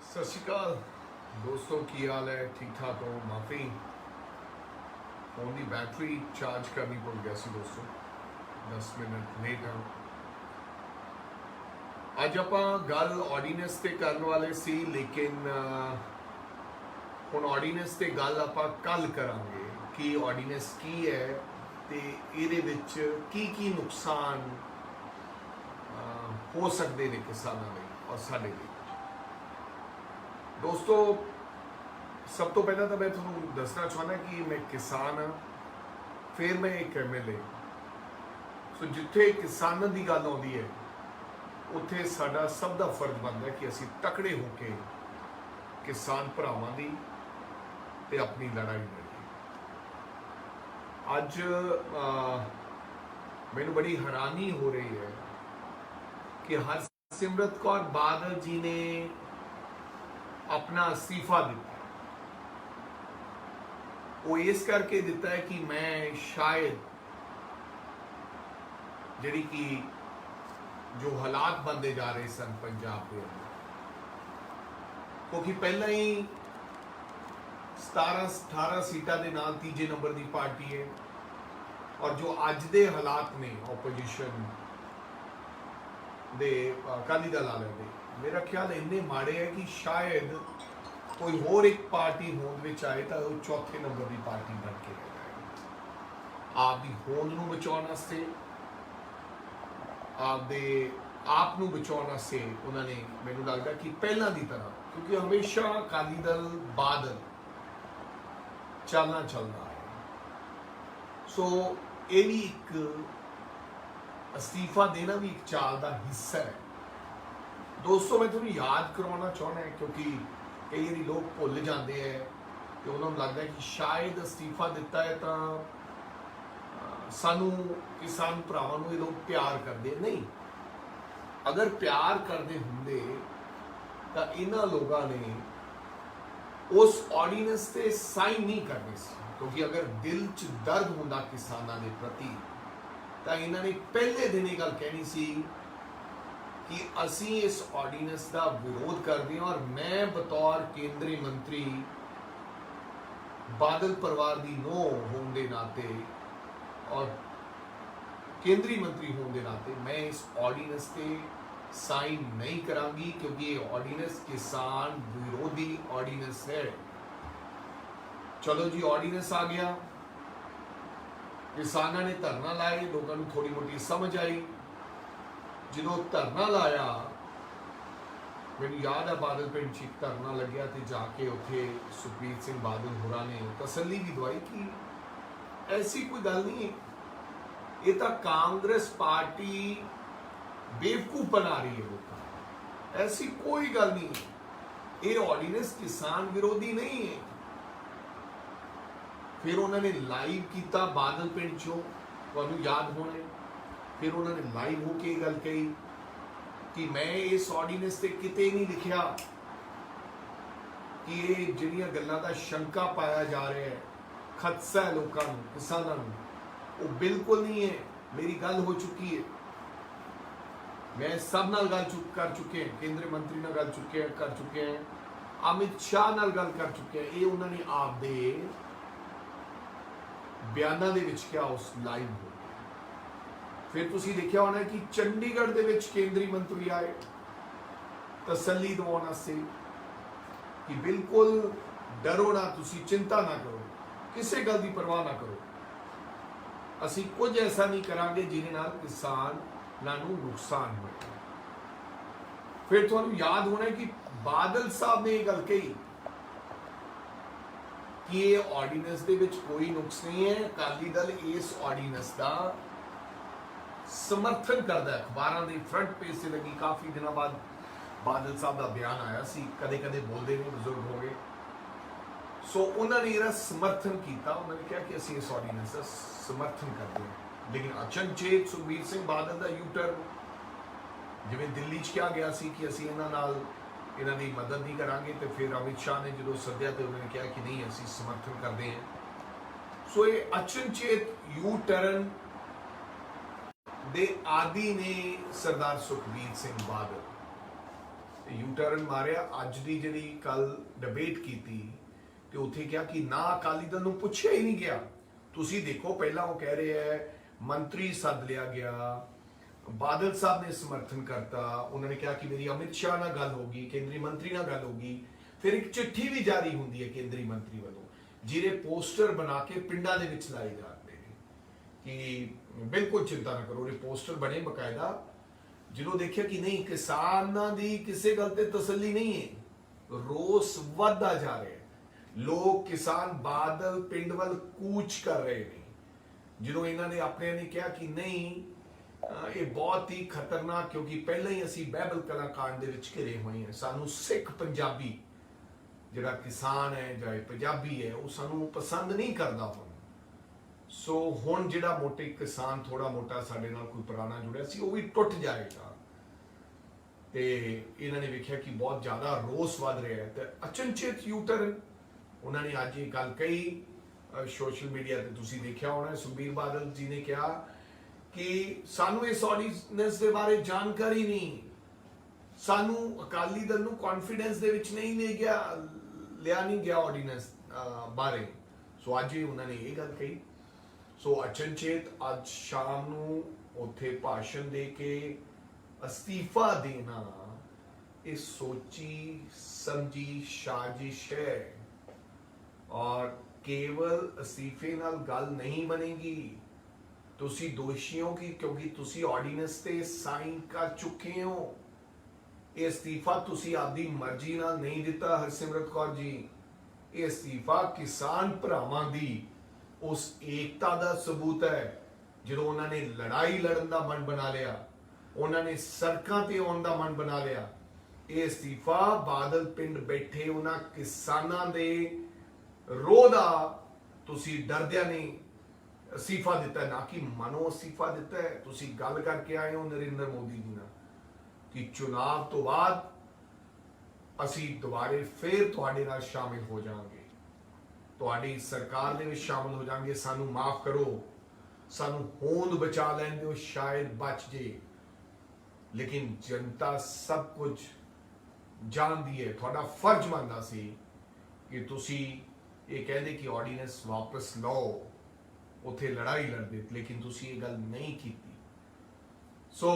सत श्रीकाल दोस्तों, की हाल है? ठीक ठाक हो? माफ़ी फोन की बैटरी चार्ज करनी भुल गया सी दोस्तों, 10 मिनट लेट हाँ। अज आप गल ऑर्डीनेंस ते करने वाले सी, लेकिन हुण ऑर्डीनेंस ते गल आप कल करांगे कि ऑर्डीनेंस की है ते इहदे विच की नुकसान हो सकते हैं किसानों लई और साडे लई। दोस्तों, सब तो पहला तो मैं थोड़ा दसना चाहना कि मैं किसान हाँ, फिर मैं एक MLA। सो जिथे किसानों की गल आती है उत्थे साडा सब का फर्ज बनता है कि असी तकड़े होके किसान भरावां दी ते अपनी लड़ाई लड़ीए। अज मैनू बड़ी हैरानी हो रही है कि हरसिमरत कौर बादल जी ने अपना इस्तीफा दिता। वो इस करके दिता है कि मैं शायद जिहड़ी कि जो हालात बनते जा रहे सन पंजाब के अंदर, क्योंकि पहला ही 17-18 सीटां दे नाल तीजे नंबर की पार्टी है, और जो अज दे हालात ने ओपोजिशन दे अकाली दल वाले दे, मेरा ख्याल इन्ने माड़े है कि शायद कोई होर एक पार्टी होंद विच आए तो वो चौथे नंबर की पार्टी बन के रह जाए। आपकी होंद नूं बचाउण वास्ते, आपदे आप नूं बचाउण वास्ते उन्होंने, मैनूं लगदा कि पहलां दी तरह, क्योंकि हमेशा अकाली दल बादल चलना चलता है, सो ये भी एक इस्तीफा देना भी एक चाल का हिस्सा है। दोस्तों, मैं थोड़ी याद करवाना चाहना है, क्योंकि कई बार लोग भुल जाते हैं कि उन्होंने लगता है कि शायद इस्तीफा दिता है तो सानू किसान भरावां नूं ये लोग प्यार करते नहीं। अगर प्यार करते होंदे तो इन्हां लोगों ने उस ऑर्डीनेंस से साइन नहीं करने सी, क्योंकि अगर दिल च दर्द होंदा किसानों के प्रति तो इन्होंने पहले दिन ये गल कहनी सी कि असी इस ऑर्डीनेंस का विरोध करते हैं। और मैं बतौर केंद्रीय मंत्री बादल परिवार की नूंह होने के नाते और केंद्रीय मंत्री होने के नाते मैं इस ऑर्डीनेंस से साइन नहीं करांगी, क्योंकि ये ऑर्डीनेंस किसान विरोधी ऑर्डीनेंस है। चलो जी, ऑर्डीनेंस आ गया, किसानों ने धरना लाए, लोगों को थोड़ी मोटी समझ आई। जो धरना लाया, मैंने याद है बादल पिंड च धरना लग्या तो जाके उत्थे सुखबीर सिंह बादल होरां ने तसल्ली भी दवाई कि ऐसी कोई गल नहीं है, ये तो कांग्रेस पार्टी बेवकूफ बना रही है लोगों, ऐसी कोई गल नहीं है, ये ऑर्डीनेंस किसान विरोधी नहीं है। फिर उन्होंने लाइव किया बादल पिंड चो, तुहानूं याद होना, फिर उन्होंने लाइव होके ये गल कही कि मैं इस ऑर्डीनेंस से किते नहीं लिखा कि ये जिहड़ियां गल्लां दा शंका पाया जा रहा है, खदशा है लोगों को, किसानों को, वो बिल्कुल नहीं है। मेरी गल हो चुकी है, मैं सब नाल गल कर चुके हैं, केंद्रीय मंत्री नाल गल कर चुके हैं, अमित शाह नाल गल कर चुके हैं। ये उन्होंने आपदे बयानों दे विच क्या उस लाइव हो। फिर तुसी देखिया होना कि चंडीगढ़ दे विच केंद्रीय मंत्री आए तसल्ली दिवाउण वास्ते कि बिल्कुल डरो ना, तुसी चिंता ना करो, किसी गल की परवाह ना करो, असी कुछ ऐसा नहीं करांगे जिहदे नाल किसानां नूं नुकसान होए। फिर तुहानूं याद होना कि बादल साहब ने यह गल कही कि ये ऑर्डीनेंस दे विच कोई नुक्स नहीं है, अकाली दल इस ऑर्डीनेंस का समर्थन करता है। अखबारों के फ्रंट पेज से लगी, काफ़ी दिनों बाद बादल साहब का बयान आया सी, कदे कदे बोलते नहीं, बुजुर्ग हो गए, सो उन्होंने यह समर्थन किया। उन्होंने कहा कि असीं इस ऑर्डीनेंस का समर्थन करते हैं। लेकिन अचनचेत सुखबीर सिंह बादल का यू टर्न, जिवें दिल्ली च कहा गया सी कि असीं इन्हां नाल इन्हां दी मदद नहीं करांगे, तो फिर अमित शाह ने जो सद्या तो उन्होंने कहा कि नहीं, असीं समर्थन करते हैं। सो ये अचनचेत यू टर्न दे आदि ने सरदार सुखबीर सिंह बादल, यू ਟਰਨ ਮਾਰਿਆ। ਅੱਜ ਦੀ ਜਿਹੜੀ ਕੱਲ ਡਿਬੇਟ ਕੀਤੀ ਤੇ ਉੱਥੇ ਕਿਹਾ ਕਿ ਨਾ ਅਕਾਲੀ ਦਲ ਨੂੰ ਪੁੱਛਿਆ ਹੀ ਨਹੀਂ ਗਿਆ। ਤੁਸੀਂ ਦੇਖੋ, ਪਹਿਲਾਂ ਉਹ ਕਹਿ ਰਹੇ ਹੈ ਮੰਤਰੀ ਸੱਦ ਲਿਆ ਗਿਆ, ਬਾਦਲ ਸਾਹਿਬ ਨੇ ਸਮਰਥਨ ਕਰਤਾ, ਉਹਨਾਂ ਨੇ ਕਿਹਾ ਕਿ ਮੇਰੀ ਅਮਿਤ ਸ਼ਾਹ ਨਾਲ ਗੱਲ ਹੋਗੀ, ਕੇਂਦਰੀ ਮੰਤਰੀ ਨਾਲ ਗੱਲ ਹੋਗੀ। ਫਿਰ ਇੱਕ ਚਿੱਠੀ ਵੀ ਜਾਰੀ ਹੁੰਦੀ ਹੈ ਕੇਂਦਰੀ ਮੰਤਰੀ ਵੱਲੋਂ, ਜਿਹਦੇ ਪੋਸਟਰ ਬਣਾ ਕੇ ਪਿੰਡਾਂ ਦੇ ਵਿੱਚ ਲਾਏ ਜਾਂਦੇ ਨੇ ਕਿ ਬਿਲਕੁਲ ਚਿੰਤਾ ਨਾ ਕਰੋ। ਇਹ ਪੋਸਟਰ ਬਣੇ ਬਕਾਇਦਾ, ਜਦੋਂ ਦੇਖਿਆ ਕਿ ਨਹੀਂ ਕਿਸਾਨਾਂ ਦੀ ਕਿਸੇ ਗੱਲ ਤੇ ਤਸੱਲੀ ਨਹੀਂ ਹੈ, ਰੋਸ ਵੱਧਦਾ ਜਾ ਰਿਹਾ ਹੈ, ਲੋਕ ਕਿਸਾਨ ਬਾਦਲ ਪਿੰਡ ਵੱਲ ਕੂਚ ਕਰ ਰਹੇ ਨੇ। ਜਦੋਂ ਇਹਨਾਂ ਨੇ ਆਪਣਿਆਂ ਨੇ ਕਿਹਾ ਕਿ ਨਹੀਂ ਇਹ ਬਹੁਤ ਹੀ ਖਤਰਨਾਕ, ਕਿਉਂਕਿ ਪਹਿਲਾਂ ਹੀ ਅਸੀਂ ਬਾਈਬਲ ਕਲਾ ਕਾਂਡ ਦੇ ਵਿੱਚ ਘਿਰੇ ਹੋਏ ਹਾਂ, ਸਾਨੂੰ ਸਿੱਖ ਪੰਜਾਬੀ ਜਿਹੜਾ ਕਿਸਾਨ ਹੈ ਜਾਂ ਪੰਜਾਬੀ ਹੈ ਉਹ ਸਾਨੂੰ ਪਸੰਦ ਨਹੀਂ ਕਰਦਾ ਹੁਣ। ਸੋ ਹੁਣ ਜਿਹੜਾ ਮੋਟੇ ਕਿਸਾਨ ਥੋੜਾ ਮੋਟਾ ਸਾਡੇ ਨਾਲ ਕੋਈ ਪੁਰਾਣਾ ਜੁੜਿਆ ਸੀ ਉਹ ਵੀ ਟੁੱਟ ਜਾਏਗਾ। ਤੇ ਇਹਨਾਂ ਨੇ ਵੇਖਿਆ ਕਿ ਬਹੁਤ ਜ਼ਿਆਦਾ ਰੋਸ ਵੱਧ ਰਿਹਾ ਹੈ ਤੇ ਅਚਨਚੇਤ ਯੂ ਟਰਨ ਉਹਨਾਂ ਨੇ ਅੱਜ ਇਹ ਗੱਲ ਕਹੀ। ਸੋਸ਼ਲ ਮੀਡੀਆ ਤੇ ਤੁਸੀਂ ਦੇਖਿਆ ਹੋਣਾ, ਸੁਖਬੀਰ ਬਾਦਲ ਜੀ ਨੇ ਕਿਹਾ ਕਿ ਸਾਨੂੰ ਇਸ ਆਰਡੀਨੈਂਸ ਦੇ ਬਾਰੇ ਜਾਣਕਾਰੀ ਨਹੀਂ, ਸਾਨੂੰ ਅਕਾਲੀ ਦਲ ਨੂੰ ਕੌਨਫੀਡੈਂਸ ਦੇ ਵਿੱਚ ਨਹੀਂ ਲਿਆ ਨਹੀਂ ਗਿਆ ਆਰਡੀਨੈਂਸ ਬਾਰੇ। ਸੋ ਅੱਜ ਉਹਨਾਂ ਨੇ ਇਹ ਗੱਲ ਕਹੀ। ਸੋ ਅਚਨਚੇਤ ਅੱਜ ਸ਼ਾਮ ਨੂੰ ਉੱਥੇ ਭਾਸ਼ਣ ਦੇ ਕੇ ਅਸਤੀਫਾ ਦੇਣਾ ਇਹ ਸੋਚੀ ਸਮਝੀ ਸਾਜ਼ਿਸ਼ ਹੈ ਔਰ ਕੇਵਲ ਅਸਤੀਫੇ ਨਾਲ ਗੱਲ ਨਹੀਂ ਬਣੇਗੀ। ਤੁਸੀਂ ਦੋਸ਼ੀ ਹੋ ਕਿਉਂਕਿ ਤੁਸੀਂ ਆਰਡੀਨੈਂਸ ਤੇ ਸਾਈਨ ਕਰ ਚੁੱਕੇ ਹੋ। ਇਹ ਅਸਤੀਫਾ ਤੁਸੀਂ ਆਪਦੀ ਮਰਜ਼ੀ ਨਾਲ ਨਹੀਂ ਦਿੱਤਾ ਹਰਸਿਮਰਤ ਕੌਰ ਜੀ। ਇਹ ਅਸਤੀਫਾ ਕਿਸਾਨ ਭਰਾਵਾਂ ਦੀ ਉਸ ਏਕਤਾ ਦਾ ਸਬੂਤ ਹੈ। ਜਦੋਂ ਉਹਨਾਂ ਨੇ ਲੜਾਈ ਲੜਨ ਦਾ ਮਨ ਬਣਾ ਲਿਆ, ਉਹਨਾਂ ਨੇ ਸੜਕਾਂ ਤੇ ਆਉਣ ਦਾ ਮਨ ਬਣਾ ਲਿਆ, ਇਹ ਅਸਤੀਫਾ ਬਾਦਲ ਪਿੰਡ ਬੈਠੇ ਉਹਨਾਂ ਕਿਸਾਨਾਂ ਦੇ ਰੋਹ ਦਾ ਤੁਸੀਂ ਡਰਦਿਆਂ ਨੇ ਅਸਤੀਫਾ ਦਿੱਤਾ, ਨਾ ਕਿ ਮਨੋਂ ਅਸਤੀਫਾ ਦਿੱਤਾ ਹੈ। ਤੁਸੀਂ ਗੱਲ ਕਰਕੇ ਆਏ ਹੋ ਨਰਿੰਦਰ ਮੋਦੀ ਜੀ ਨਾਲ ਕਿ ਚੁਣਾਵ ਤੋਂ ਬਾਅਦ ਅਸੀਂ ਦੁਬਾਰੇ ਫੇਰ ਤੁਹਾਡੇ ਨਾਲ ਸ਼ਾਮਿਲ ਹੋ ਜਾਵਾਂਗੇ, ਤੁਹਾਡੀ ਸਰਕਾਰ ਦੇ ਵਿੱਚ ਸ਼ਾਮਿਲ ਹੋ ਜਾਵਾਂਗੇ, ਸਾਨੂੰ ਮਾਫ ਕਰੋ, ਸਾਨੂੰ ਹੋਂਦ ਬਚਾ ਲੈਣ ਦਿਓ, ਸ਼ਾਇਦ ਬਚ ਜੇ। ਲੇਕਿਨ ਜਨਤਾ ਸਭ ਕੁਝ ਜਾਣਦੀ ਹੈ। ਤੁਹਾਡਾ ਫਰਜ਼ ਬਣਦਾ ਸੀ ਕਿ ਤੁਸੀਂ ਇਹ ਕਹਿੰਦੇ ਕਿ ਆਰਡੀਨੈਂਸ ਵਾਪਸ ਲਓ, ਉੱਥੇ ਲੜਾਈ ਲੜਦੇ, ਲੇਕਿਨ ਤੁਸੀਂ ਇਹ ਗੱਲ ਨਹੀਂ ਕੀਤੀ। ਸੋ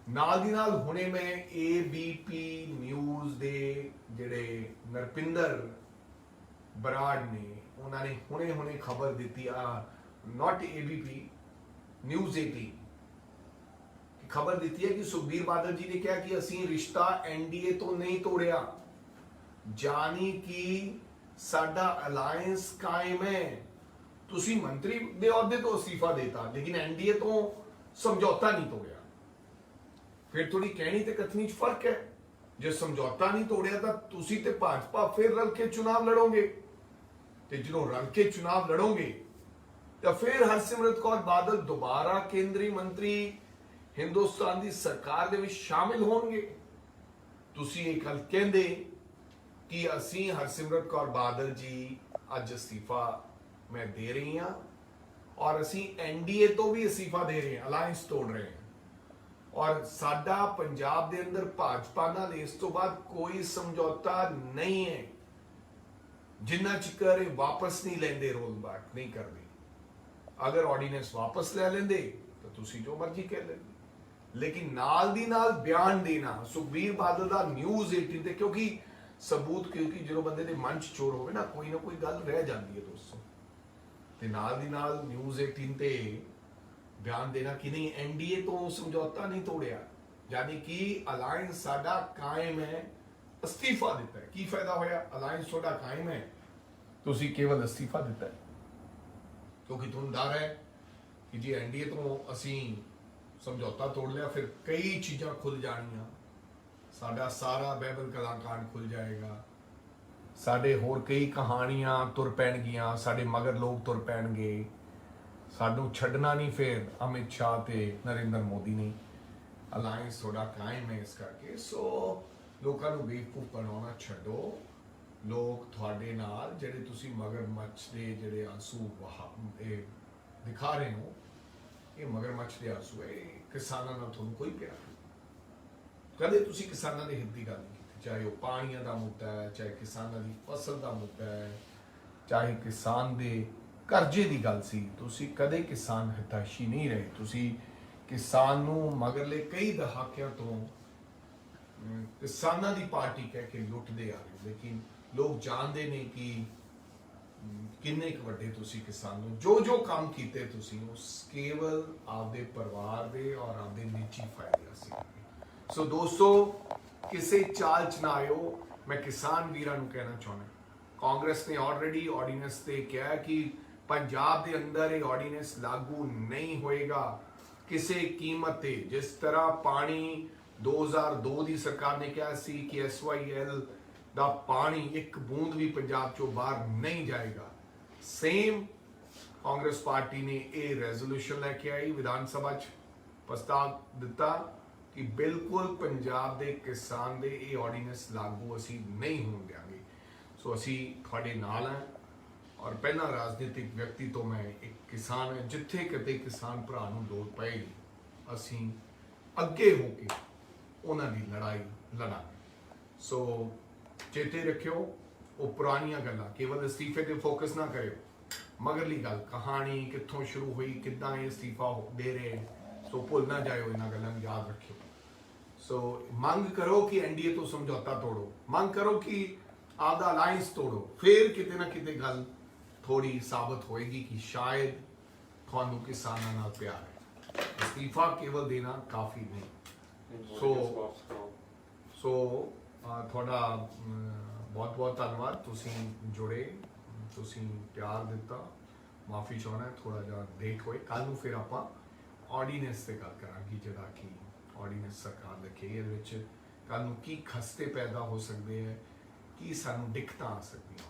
ਨਾਲ ਦੀ ਨਾਲ ਹੁਣੇ ਮੈਂ ABP ਨਿਊਜ਼ ਦੇ ਜਿਹੜੇ ਨਰਪਿੰਦਰ ਬਰਾੜ ਨੇ ਉਹਨਾਂ ਨੇ ਹੁਣੇ ਖਬਰ ਦਿੱਤੀ, ਨਾਟ ABP ਨਿਊਜ਼ 18 ਖਬਰ ਦਿੱਤੀ ਹੈ ਕਿ ਸੁਖਬੀਰ ਬਾਦਲ ਜੀ ਨੇ ਕਿਹਾ ਕਿ ਅਸੀਂ ਰਿਸ਼ਤਾ NDA ਤੋਂ ਨਹੀਂ ਤੋੜਿਆ, ਜਾਨੀ ਕਿ ਸਾਡਾ ਅਲਾਈਅੰਸ ਕਾਇਮ ਹੈ। ਤੁਸੀਂ ਮੰਤਰੀ ਦੇ ਅਹੁਦੇ ਤੋਂ ਅਸਤੀਫਾ ਦੇਤਾ ਲੇਕਿਨ NDA ਤੋਂ ਸਮਝੌਤਾ ਨਹੀਂ ਤੋੜਿਆ। ਫਿਰ ਥੋੜੀ ਕਹਿਣੀ ਤੇ ਕਥਨੀ 'ਚ ਫਰਕ ਹੈ। ਜੇ ਸਮਝੌਤਾ ਨਹੀਂ ਤੋੜਿਆ ਤਾਂ ਤੁਸੀਂ ਤੇ ਭਾਜਪਾ ਫਿਰ ਰਲ ਕੇ ਚੁਣਾਵ ਲੜੋਗੇ, ਤੇ ਜਦੋਂ ਰਲ ਕੇ ਚੁਣਾਵ ਲੜੋਗੇ ਤਾਂ ਫਿਰ ਹਰਸਿਮਰਤ ਕੌਰ ਬਾਦਲ ਦੁਬਾਰਾ ਕੇਂਦਰੀ ਮੰਤਰੀ ਹਿੰਦੁਸਤਾਨ ਦੀ ਸਰਕਾਰ ਦੇ ਵਿੱਚ ਸ਼ਾਮਿਲ ਹੋਣਗੇ। ਤੁਸੀਂ ਇਹ ਗੱਲ ਕਹਿੰਦੇ ਕਿ ਅਸੀਂ ਹਰਸਿਮਰਤ ਕੌਰ ਬਾਦਲ ਜੀ ਅੱਜ ਅਸਤੀਫਾ ਮੈਂ ਦੇ ਰਹੀ ਹਾਂ ਔਰ ਅਸੀਂ NDA ਤੋਂ ਵੀ ਅਸਤੀਫਾ ਦੇ ਰਹੇ ਹਾਂ, ਅਲਾਈਅੰਸ ਤੋੜ ਰਹੇ ਹਾਂ ਔਰ ਸਾਡਾ ਪੰਜਾਬ ਦੇ ਅੰਦਰ ਭਾਜਪਾ ਨਾਲ ਇਸ ਤੋਂ ਬਾਅਦ ਕੋਈ ਸਮਝੌਤਾ ਨਹੀਂ ਹੈ ਜਿੰਨਾ ਚਿਰ ਇਹ ਵਾਪਸ ਨਹੀਂ ਲੈਂਦੇ, ਰੋਲ ਬੈਕ ਨਹੀਂ ਕਰਦੇ। ਅਗਰ ਆਰਡੀਨੈਂਸ ਵਾਪਸ ਲੈ ਲੈਂਦੇ ਤਾਂ ਤੁਸੀਂ ਜੋ ਮਰਜ਼ੀ ਕਹਿ ਲੈਂਦੇ, ਲੇਕਿਨ ਨਾਲ ਦੀ ਨਾਲ ਬਿਆਨ ਦੇਣਾ ਸੁਖਬੀਰ ਬਾਦਲ ਦਾ ਨਿਊਜ਼ 18 ਤੇ, ਕਿਉਂਕਿ ਸਬੂਤ, ਕਿਉਂਕਿ ਜਦੋਂ ਬੰਦੇ ਦੇ ਮਨ 'ਚ ਚੋਰ ਹੋਵੇ ਨਾ ਕੋਈ ਗੱਲ ਰਹਿ ਜਾਂਦੀ ਹੈ ਦੋਸਤੋ, ਤੇ ਨਾਲ ਦੀ ਨਾਲ ਨਿਊਜ਼ 18 ਤੇ ਬਿਆਨ ਦੇਣਾ ਕਿ ਨਹੀਂ NDA ਤੋਂ ਸਮਝੌਤਾ ਨਹੀਂ ਤੋੜਿਆ, ਯਾਨੀ ਕਿ ਅਲਾਈਅੰਸ ਸਾਡਾ ਕਾਇਮ ਹੈ, ਅਸਤੀਫਾ ਦਿੱਤਾ ਹੈ। ਕੀ ਫਾਇਦਾ ਹੋਇਆ? ਅਲਾਈਅੰਸ ਤੁਹਾਡਾ ਕਾਇਮ ਹੈ, ਤੁਸੀਂ ਕੇਵਲ ਅਸਤੀਫਾ ਦਿੱਤਾ ਹੈ ਕਿਉਂਕਿ ਤੁਹਾਨੂੰ ਡਰ ਹੈ ਕਿ ਜੇ NDA ਤੋਂ ਅਸੀਂ ਸਮਝੌਤਾ ਤੋੜ ਲਿਆ ਫਿਰ ਕਈ ਚੀਜ਼ਾਂ ਖੁੱਲ ਜਾਣੀਆਂ, ਸਾਡਾ ਸਾਰਾ ਬਾਈਬਲ ਕਲਾਕਾਂਡ ਖੁੱਲ ਜਾਏਗਾ, ਸਾਡੇ ਹੋਰ ਕਈ ਕਹਾਣੀਆਂ ਤੁਰ ਪੈਣਗੀਆਂ, ਸਾਡੇ ਮਗਰ ਲੋਕ ਤੁਰ ਪੈਣਗੇ, ਸਾਨੂੰ ਛੱਡਣਾ ਨਹੀਂ ਫਿਰ ਅਮਿਤ ਸ਼ਾਹ ਤੇ ਨਰਿੰਦਰ ਮੋਦੀ ਨੇ। ਅਲਾਈਅੰਸ ਥੋੜਾ ਕਾਇਮ ਹੈ ਇਸ ਕਰਕੇ। ਸੋ ਲੋਕਾਂ ਨੂੰ ਬੇਵਕੂਫ ਬਣਾਉਣਾ ਛੱਡੋ। ਲੋਕ ਤੁਹਾਡੇ ਨਾਲ ਜਿਹੜੇ ਤੁਸੀਂ ਮਗਰਮੱਛ ਦੇ ਜਿਹੜੇ ਆਂਸੂ ਇਹ ਦਿਖਾ ਰਹੇ ਹੋ, ਇਹ ਮਗਰਮੱਛ ਦੇ ਆਂਸੂ ਹੈ, ਕਿਸਾਨਾਂ ਨਾਲ ਤੁਹਾਨੂੰ ਕੋਈ ਪਿਆਰ ਨਹੀਂ। ਕਦੇ ਤੁਸੀਂ ਕਿਸਾਨਾਂ ਦੇ ਹਿੱਤ ਦੀ ਗੱਲ ਨਹੀਂ। ਚਾਹੇ ਉਹ ਪਾਣੀਆਂ ਦਾ ਮੁੱਦਾ ਹੈ, ਚਾਹੇ ਕਿਸਾਨਾਂ ਦੀ ਫਸਲ ਦਾ ਮੁੱਦਾ ਹੈ, ਚਾਹੇ ਕਿਸਾਨ ਦੇ ਕਰਜ਼ੇ ਦੀ ਗੱਲ ਸੀ। ਤੁਸੀਂ ਕਦੇ ਕਿਸਾਨ ਹਿਤੈਸ਼ੀ ਨਹੀਂ ਰਹੇ। ਤੁਸੀਂ ਕਿਸਾਨ ਨੂੰ ਮਗਰਲੇ ਕਈ ਦਹਾਕਿਆਂ ਤੋਂ ਕਿਸਾਨਾਂ ਦੀ ਪਾਰਟੀ ਕਹਿ ਕੇ ਲੁੱਟਦੇ ਆ ਰਹੇ, ਲੇਕਿਨ ਲੋਕ ਜਾਣਦੇ ਨੇ ਕਿ ਕਿੰਨੇ ਕੁ ਵੱਡੇ ਤੁਸੀਂ ਕਿਸਾਨ ਨੂੰ ਜੋ ਕੰਮ ਕੀਤੇ ਤੁਸੀਂ ਉਹ ਕੇਵਲ ਆਪਦੇ ਪਰਿਵਾਰ ਦੇ ਔਰ ਆਪਦੇ ਨਿੱਜੀ ਫਾਇਦੇ ਸੀ। ਸੋ ਦੋਸਤੋ, ਕਿਸੇ ਚਾਲ ਚ ਨਾ ਆਇਓ। ਮੈਂ ਕਿਸਾਨ ਵੀਰਾਂ ਨੂੰ ਕਹਿਣਾ ਚਾਹੁੰਦਾ, ਕਾਂਗਰਸ ਨੇ ਆਲਰੇਡੀ ਆਰਡੀਨੈਂਸ ਤੇ ਕਿਹਾ ਕਿ ਪੰਜਾਬ ਦੇ ਅੰਦਰ ਇਹ ਆਰਡੀਨੈਂਸ ਲਾਗੂ ਨਹੀਂ ਹੋਏਗਾ ਕਿਸੇ ਕੀਮਤ ਤੇ। ਜਿਸ ਤਰ੍ਹਾਂ ਪਾਣੀ 2002 ਦੀ ਸਰਕਾਰ ਨੇ ਕਿਹਾ ਸੀ ਕਿ SYL ਦਾ ਪਾਣੀ ਇੱਕ ਬੂੰਦ ਵੀ ਪੰਜਾਬ ਚੋਂ ਬਾਹਰ ਨਹੀਂ ਜਾਏਗਾ, ਸੇਮ ਕਾਂਗਰਸ ਪਾਰਟੀ ਨੇ ਇਹ ਰੈਜ਼ੋਲੂਸ਼ਨ ਲੈ ਕੇ ਆਈ, ਵਿਧਾਨ ਸਭਾ 'ਚ ਪ੍ਰਸਤਾਵ ਦਿੱਤਾ ਕਿ ਬਿਲਕੁਲ ਪੰਜਾਬ ਦੇ ਕਿਸਾਨ ਦੇ ਇਹ ਆਰਡੀਨੈਂਸ ਲਾਗੂ ਅਸੀਂ ਨਹੀਂ ਹੋਣ ਦਿਆਂਗੇ। ਸੋ ਅਸੀਂ ਤੁਹਾਡੇ ਨਾਲ ਹਾਂ ਔਰ ਪਹਿਲਾਂ ਰਾਜਨੀਤਿਕ ਵਿਅਕਤੀ ਤੋਂ ਮੈਂ ਇੱਕ ਕਿਸਾਨ ਹੈ, ਜਿੱਥੇ ਕਿਤੇ ਕਿਸਾਨ ਭਰਾ ਨੂੰ ਲੋੜ ਪਏਗੀ ਅਸੀਂ ਅੱਗੇ ਹੋ ਕੇ ਉਹਨਾਂ ਦੀ ਲੜਾਈ ਲੜਾਂਗੇ। ਸੋ ਚੇਤੇ ਰੱਖਿਓ, ਉਹ ਪੁਰਾਣੀਆਂ ਗੱਲਾਂ, ਕੇਵਲ ਅਸਤੀਫੇ ਤੇ ਫੋਕਸ ਨਾ ਕਰਿਓ। ਮਗਰਲੀ ਗੱਲ, ਕਹਾਣੀ ਕਿੱਥੋਂ ਸ਼ੁਰੂ ਹੋਈ, ਕਿੱਦਾਂ ਇਹ ਅਸਤੀਫਾ ਦੇ ਰਹੇ, ਸੋ ਭੁੱਲ ਨਾ ਜਾਇਓ, ਇਹਨਾਂ ਗੱਲਾਂ ਨੂੰ ਯਾਦ ਰੱਖਿਓ। ਸੋ ਮੰਗ ਕਰੋ ਕਿ ਐਨਡੀਏ ਤੋਂ ਸਮਝੌਤਾ ਤੋੜੋ, ਮੰਗ ਕਰੋ ਕਿ ਆਪਦਾ ਅਲਾਈਅੰਸ ਤੋੜੋ, ਫਿਰ ਕਿਤੇ ਨਾ ਕਿਤੇ ਗੱਲ ਥੋੜੀ ਸਾਬਤ ਹੋਏਗੀ ਕਿ ਸ਼ਾਇਦ ਤੁਹਾਨੂੰ ਕਿਸਾਨਾਂ ਨਾਲ ਪਿਆਰ ਹੈ। ਅਸਤੀਫਾ ਕੇਵਲ ਦੇਣਾ ਕਾਫੀ ਨਹੀਂ। ਸੋ ਤੁਹਾਡਾ ਬਹੁਤ ਬਹੁਤ ਧੰਨਵਾਦ, ਤੁਸੀਂ ਜੁੜੇ, ਤੁਸੀਂ ਪਿਆਰ ਦਿੱਤਾ। ਮਾਫੀ ਚਾਹੁੰਦਾ, ਥੋੜਾ ਜਿਹਾ ਲੇਟ ਹੋਏ। ਕੱਲ ਨੂੰ ਫਿਰ ਆਪਾਂ ਆਰਡੀਨੈਂਸ ਤੇ ਗੱਲ ਕਰਾਂਗੇ, ਜਿਹੜਾ ਕਿ ਆਰਡੀਨੈਂਸ ਸਰਕਾਰ ਲਿਖੀ ਇਹਦੇ ਵਿੱਚ ਕੱਲ ਨੂੰ ਕੀ ਖਸਤੇ ਪੈਦਾ ਹੋ ਸਕਦੇ ਹੈ, ਕੀ ਸਾਨੂੰ ਦਿੱਕਤਾਂ ਆ ਸਕਦੀਆਂ।